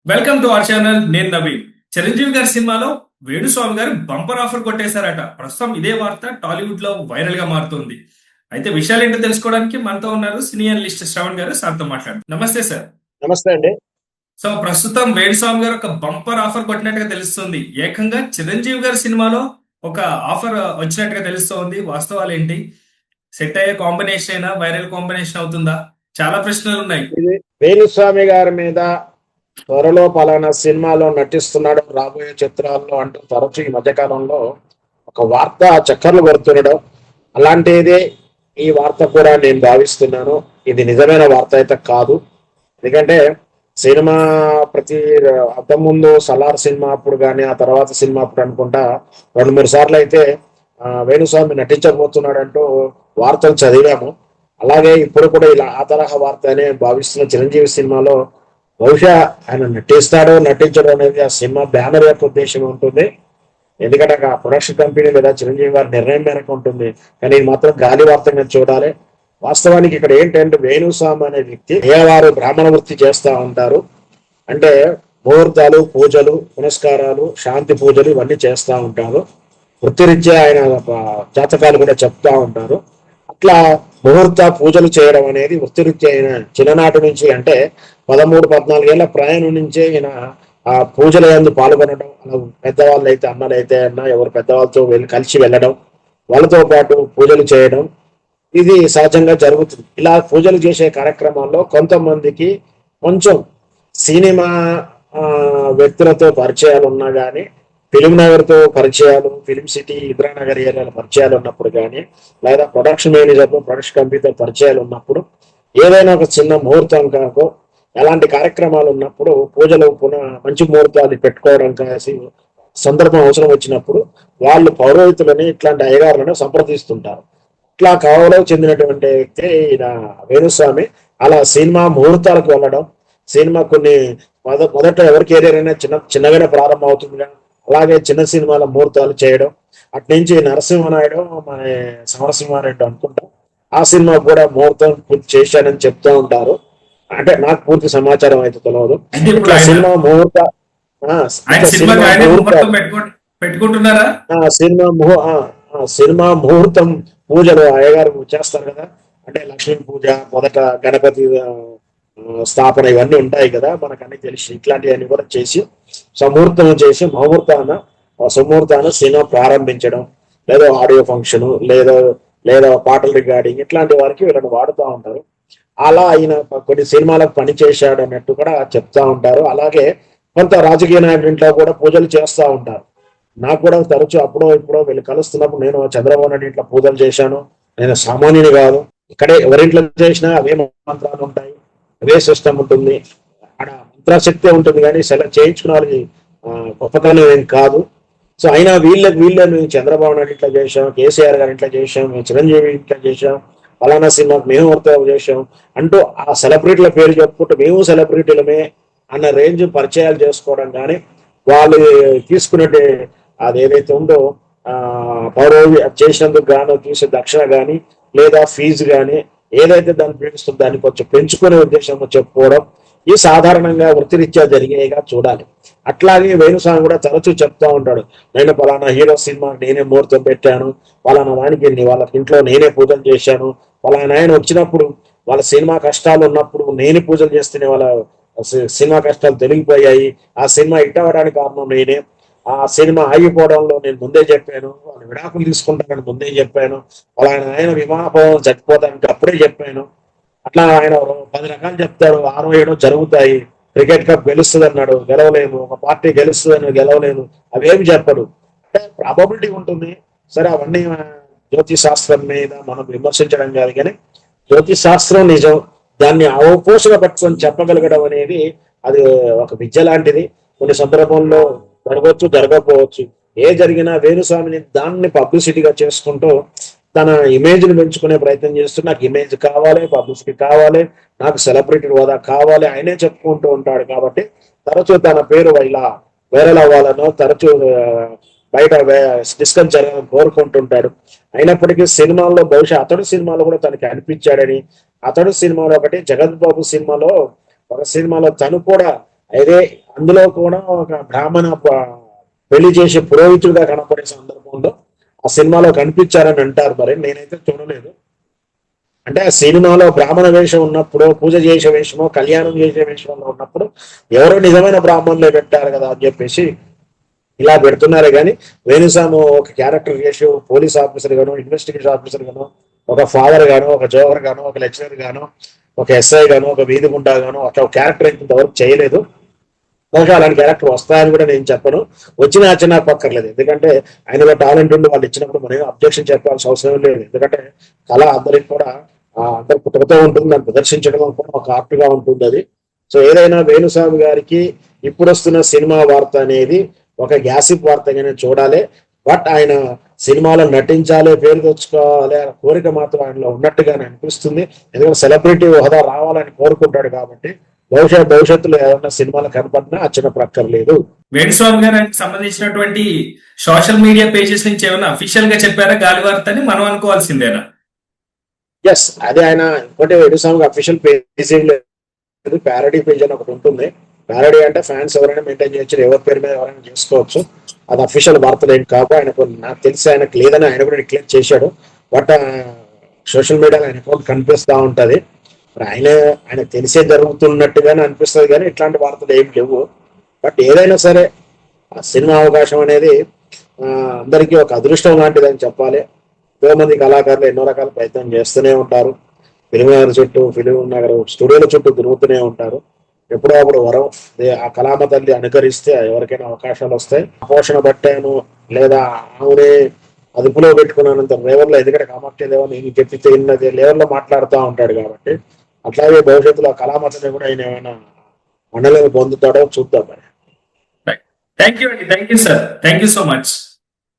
Welcome to our channel. నేను నవీన్. చిరంజీవి గారి సినిమాలో వేణుస్వామి గారు బంపర్ ఆఫర్ కొట్టేశారట. ప్రస్తుతం ఇదే వార్త టాలీవుడ్ లో వైరల్ గా మారుతుంది. అయితే విషయాలు ఏంటో తెలుసుకోవడానికి మనతో ఉన్నారు సినీ అనలిస్ట్ శ్రవణ్ గారు. సార్తో మాట్లాడు. నమస్తే సార్. నమస్తే అండి. సో ప్రస్తుతం వేణుస్వామి గారు ఒక బంపర్ ఆఫర్ కొట్టినట్టుగా తెలుస్తుంది. ఏకంగా చిరంజీవి గారి సినిమాలో ఒక ఆఫర్ వచ్చినట్టుగా తెలుస్తోంది. వాస్తవాలు ఏంటి? సెట్ అయ్యే కాంబినేషన్ అయినా వైరల్ కాంబినేషన్ అవుతుందా? చాలా ప్రశ్నలు ఉన్నాయి. ఇది వేణుస్వామి గారి మీద త్వరలో పలానా సినిమాలో నటిస్తున్నాడు రాబోయే చిత్రాల్లో అంటూ తరచు ఈ మధ్యకాలంలో ఒక వార్త చక్కర్లు కొడుతుండడం, అలాంటిది ఈ వార్త కూడా నేను భావిస్తున్నాను. ఇది నిజమైన వార్త అయితే కాదు. ఎందుకంటే సినిమా ప్రతి అంతకు ముందు సలార్ సినిమా అప్పుడు కానీ ఆ తర్వాత సినిమా అప్పుడు అనుకుంటా 2-3 సార్లు అయితే వేణుస్వామి నటించబోతున్నాడంటూ వార్తలు చదివాము. అలాగే ఇప్పుడు కూడా ఇలా ఆ తరహా వార్త అనే భావిస్తున్న చిరంజీవి సినిమాలో బహుశా ఆయన నటిస్తాడో నటించడం అనేది ఆ సినిమా బ్యానర్ యొక్క ఉద్దేశం ఉంటుంది. ఎందుకంటే ఆ ప్రొడక్షన్ కంపెనీ లేదా చిరంజీవి వారి నిర్ణయం మేరకు ఉంటుంది. కానీ ఇది మాత్రం గాలి వార్తగా చూడాలి. వాస్తవానికి ఇక్కడ ఏంటంటే వేణుస్వామి అనే వ్యక్తి దేవారు బ్రాహ్మణ వృత్తి చేస్తూ ఉంటారు. అంటే ముహూర్తాలు, పూజలు, పునస్కారాలు, శాంతి పూజలు ఇవన్నీ చేస్తూ ఉంటారు. వృత్తిరీత్యా ఆయన జాతకాలు కూడా చెప్తా ఉంటారు. అట్లా ముహూర్త పూజలు చేయడం అనేది వృత్తిరీత్యా ఆయన చిన్ననాటి నుంచి, అంటే 13-14 ఏళ్ల ప్రయాణం నుంచే ఈయన ఆ పూజల యందు పాల్గొనడం, పెద్దవాళ్ళు అయితే అన్నలైతే అన్న ఎవరు పెద్దవాళ్ళతో కలిసి వెళ్ళడం, వాళ్ళతో పాటు పూజలు చేయడం ఇది సహజంగా జరుగుతుంది. ఇలా పూజలు చేసే కార్యక్రమాల్లో కొంతమందికి కొంచెం సినిమా వ్యక్తులతో పరిచయాలు ఉన్నా కానీ, ఫిలిం నగర్తో పరిచయాలు, ఫిలిం సిటీ, ఇంద్రానగర్ ఏరియాలో పరిచయాలు ఉన్నప్పుడు కానీ, లేదా ప్రొడక్షన్ మేనేజర్తో, ప్రొడక్షన్ కంపెనీతో పరిచయాలు ఉన్నప్పుడు, ఏదైనా ఒక చిన్న ముహూర్తం కాకో ఎలాంటి కార్యక్రమాలు ఉన్నప్పుడు పూజలు మంచి ముహూర్తాలు పెట్టుకోవడం కాసి సందర్భం అవసరం వచ్చినప్పుడు వాళ్ళు పౌరోహితులని ఇట్లాంటి అయ్యగారులను సంప్రదిస్తుంటారు. ఇట్లా కావలో చెందినటువంటి వ్యక్తి ఈయన వేణుస్వామి. అలా సినిమా ముహూర్తాలకు వెళ్ళడం, సినిమా కొన్ని మొదట ఎవరి కెరీర్ అయినా చిన్నగానే ప్రారంభం అవుతుంది. అలాగే చిన్న సినిమాల ముహూర్తాలు చేయడం, అట్నుంచి నరసింహనాయుడు మన సమరసింహారెడ్డి అనుకుంటా ఆ సినిమా కూడా ముహూర్తం పూర్తి చేశానని చెప్తూ ఉంటారు. అంటే నాకు పూర్తి సమాచారం అయితే తెలియదు. అంటే ఇప్పుడు ఇట్లా ఆయన సినిమా ముహూర్త ఆయన ఇట్లా సినిమాకి సినిమా ఆయనే ముహూర్తం ముహూర్తాలు పెట్టుకుంటున్నారా? ఆ సినిమా ముహూ ఆ ఆ సినిమా ముహూర్తం పూజలు అయ్యగారు చేస్తారు కదా. అంటే లక్ష్మీ పూజ, మొదట గణపతి స్థాపన ఇవన్నీ ఉంటాయి కదా, మనకు అన్ని తెలిసి ఇట్లాంటివన్నీ కూడా చేసి సముహూర్తం చేసి సుముహూర్తాన సినిమా ప్రారంభించడం, లేదా ఆడియో ఫంక్షన్, లేదా పాటల రికార్డింగ్ ఇట్లాంటి వారికి వీళ్ళని వాడుతూ ఉంటారు. అలా ఆయన కొన్ని సినిమాలకు పని చేశాడు అన్నట్టు కూడా చెప్తా ఉంటారు. అలాగే కొంత రాజకీయ నాయకుల ఇంట్లో కూడా పూజలు చేస్తూ ఉంటారు. నాకు కూడా తరచు అప్పుడో ఇప్పుడో వీళ్ళు కలుస్తున్నప్పుడు నేను చంద్రబాబు నాయుడు ఇంట్లో పూజలు చేశాను. నేను సామాన్యుని కాదు. ఇక్కడే ఎవరింట్లో చేసినా అవే మంత్రాలు ఉంటాయి, అవే సిస్టమ్ ఉంటుంది, అక్కడ మంత్రశక్తి ఉంటుంది. కానీ సెలెక్ట్ చేయించుకున్న వాళ్ళకి గొప్పతనం ఏం కాదు. సో అయినా వీళ్ళని చంద్రబాబు నాయుడు ఇట్లా చేశాం, కేసీఆర్ గారు ఇట్లా చేశాం, చిరంజీవి ఇట్లా చేశాం, ఫలానా సినిమాకి మేము వర్తం చేశాం అంటూ ఆ సెలబ్రిటీల పేరు చెప్పుకుంటూ మేము సెలబ్రిటీలమే అన్న రేంజ్ పరిచయాలు చేసుకోవడం కానీ, వాళ్ళు తీసుకునే అది ఏదైతే ఉందో పౌరవి చేసినందుకు గాను తీసే దక్షిణ కానీ, లేదా ఫీజు కానీ ఏదైతే దాన్ని పీడిస్తుందో దాన్ని కొంచెం పెంచుకునే ఉద్దేశంతో చెప్పుకోవడం ఈ సాధారణంగా వృత్తిరీత్యా జరిగేగా చూడాలి. అట్లాగే వేణుస్వామి కూడా తరచూ చెప్తా ఉంటాడు, నేను పలానా హీరో సినిమా నేనే ముహూర్తం పెట్టాను, పలానా దానికి వాళ్ళ ఇంట్లో నేనే పూజలు చేశాను, పలానా ఆయన వచ్చినప్పుడు వాళ్ళ సినిమా కష్టాలు ఉన్నప్పుడు నేనే పూజలు చేస్తేనే వాళ్ళ సినిమా కష్టాలు తొలగిపోయాయి, ఆ సినిమా హిట్ అవ్వడానికి కారణం నేనే, ఆ సినిమా ఆగిపోవడంలో నేను ముందే చెప్పాను, వాళ్ళు విడాకులు తీసుకుంటానని ముందే చెప్పాను, ఆయన వివాహం చచ్చిపోతానికి అప్పుడే చెప్పాను. అట్లా ఆయన 10 రకాలు చెప్తారు, 6-7 జరుగుతాయి. క్రికెట్ కప్ గెలుస్తుంది అన్నాడు, గెలవలేదు. ఒక పార్టీ గెలుస్తుంది అని గెలవలేదు. అవేమి చెప్పడు. అంటే ప్రాబబిలిటీ ఉంటుంది. సరే అవన్నీ జ్యోతిష్ శాస్త్రం మీద మనం విమర్శించడం కాదు, కానీ జ్యోతిష్ శాస్త్రం నిజం, దాన్ని అవపోసన పట్టుకొని చెప్పగలగడం అనేది అది ఒక విద్య లాంటిది. కొన్ని సందర్భంలో జరగవచ్చు, జరగకపోవచ్చు. ఏ జరిగినా వేణుస్వామిని దాన్ని పబ్లిసిటీగా చేసుకుంటూ తన ఇమేజ్ ని పెంచుకునే ప్రయత్నం చేస్తూ నాకు ఇమేజ్ కావాలి, పబ్లిసిటీ కావాలి, నాకు సెలబ్రిటీ హోదా కావాలి ఆయనే చెప్పుకుంటూ ఉంటాడు. కాబట్టి తరచూ తన పేరు ఇలా వైరల్ అవ్వాలనో, తరచూ బయట డిస్కస్ జరగాలని కోరుకుంటుంటాడు. అయినప్పటికీ సినిమాల్లో బహుశా అతడు సినిమాలో కూడా తనకి అనిపించాడని, అతడు సినిమాలో ఒకటి జగత్ బాబు సినిమాలో ఒక సినిమాలో తను కూడా అయితే అందులో కూడా ఒక బ్రాహ్మణ పెళ్లి చేసి పురోహితుడిగా కనపడే సందర్భంలో ఆ సినిమాలో కనిపించారని అంటారు. మరి నేనైతే చూడలేదు. అంటే ఆ సినిమాలో బ్రాహ్మణ వేషం ఉన్నప్పుడు, పూజ చేసే వేషమో, కళ్యాణం చేసే వేషంలో ఉన్నప్పుడు ఎవరో నిజమైన బ్రాహ్మణులే పెట్టారు కదా అని చెప్పేసి ఇలా పెడుతున్నారే కానీ వేణుస్వామి ఒక క్యారెక్టర్ చేసి పోలీస్ ఆఫీసర్ గాను, ఇన్వెస్టిగేషన్ ఆఫీసర్ గాను, ఒక ఫాదర్ గాను, ఒక జోవర్ గాను, ఒక లెక్చరర్ గాను, ఒక ఎస్ఐ గాను, ఒక వీధి గుండా గాను అట్లా ఒక క్యారెక్టర్ ఇంతవరకు చేయలేదు. బహుశా అలాంటి క్యారెక్టర్ వస్తాయని కూడా నేను చెప్పను. వచ్చిన ఆచరణ పక్కర్లేదు. ఎందుకంటే ఆయనలో టాలెంట్ ఉండి వాళ్ళు ఇచ్చినప్పుడు మనం అబ్జెక్షన్ చెప్పాల్సిన అవసరం లేదు. ఎందుకంటే కళ అందరికి కూడా అందరి పుట్టుకతో ఉంటుంది. దాన్ని ప్రదర్శించడం కూడా ఒక ఆర్ట్గా ఉంటుంది అది. సో ఏదైనా వేణుస్వామి గారికి ఇప్పుడు వస్తున్న సినిమా వార్త అనేది ఒక గ్యాసిప్ వార్తగానే చూడాలి. బట్ ఆయన సినిమాలో నటించాలి, పేరు తెచ్చుకోవాలి అనే కోరిక మాత్రం ఆయనలో ఉన్నట్టుగానే అనిపిస్తుంది. ఎందుకంటే సెలబ్రిటీ హోదా రావాలని కోరుకుంటాడు కాబట్టి భవిష్యత్తులో ఏదైనా సినిమాలు కనపడినా అచ్చనపక్కర్లేదు. వేణుస్వామి గారికి సంబంధించినటువంటి సోషల్ మీడియా పేజెస్ నుంచి ఏమైనా అఫీషియల్ గా చెప్పారా గాలివార్త అని మనం అనుకోవాల్సిందేనా? ఎస్, అది ఆయన ఇంకోటి వేణుస్వామికి అఫీషియల్ పేజ్ ఏం లేదు. ప్యారడీ పేజ్ అని ఒకటి ఉంటుంది. ప్యారడీ అంటే ఫ్యాన్స్ ఎవరైనా మెయింటైన్ చేయొచ్చు, ఎవరి పేరు మీద ఎవరైనా చేసుకోవచ్చు. అది అఫీషియల్ వార్తలు ఏం కాదు. ఆయనకు నాకు తెలిసి ఆయనకు లేదని ఆయన కూడా డిక్లేర్ చేశాడు. బట్ సోషల్ మీడియాలో ఆయన అకౌంట్ కనిపిస్తూ ఉంటది. మరి ఆయన తెలిసే జరుగుతున్నట్టుగానే అనిపిస్తుంది కానీ ఇట్లాంటి వార్తలు ఏం లేవు. బట్ ఏదైనా సరే ఆ సినిమా అవకాశం అనేది అందరికీ ఒక అదృష్టం లాంటిది అని చెప్పాలి. ఎంతో మంది కళాకారులు ఎన్నో రకాల ప్రయత్నం చేస్తూనే ఉంటారు. ఫిలిం నగర్ చుట్టూ, ఫిలిం నగర్ స్టూడియోల చుట్టూ తిరుగుతూనే ఉంటారు. ఎప్పుడో అప్పుడు వరం ఆ కళామ తల్లి అనుకరిస్తే ఎవరికైనా అవకాశాలు వస్తాయి. పోషణ బట్టాను లేదా ఆమెనే అదుపులో పెట్టుకున్నంత లెవెల్లో, ఎందుకంటే కామాఖ్య దేవ నేను చెప్పితే ఇన్నది లెవెల్లో మాట్లాడుతూ ఉంటాడు కాబట్టి అట్లాగే భవిష్యత్తులో కళామతని కూడా ఆయన ఏమైనా మండలిని పొందుతాడో చూద్దాం మరి. థ్యాంక్ యూ అండి, thank you sir, thank you so much.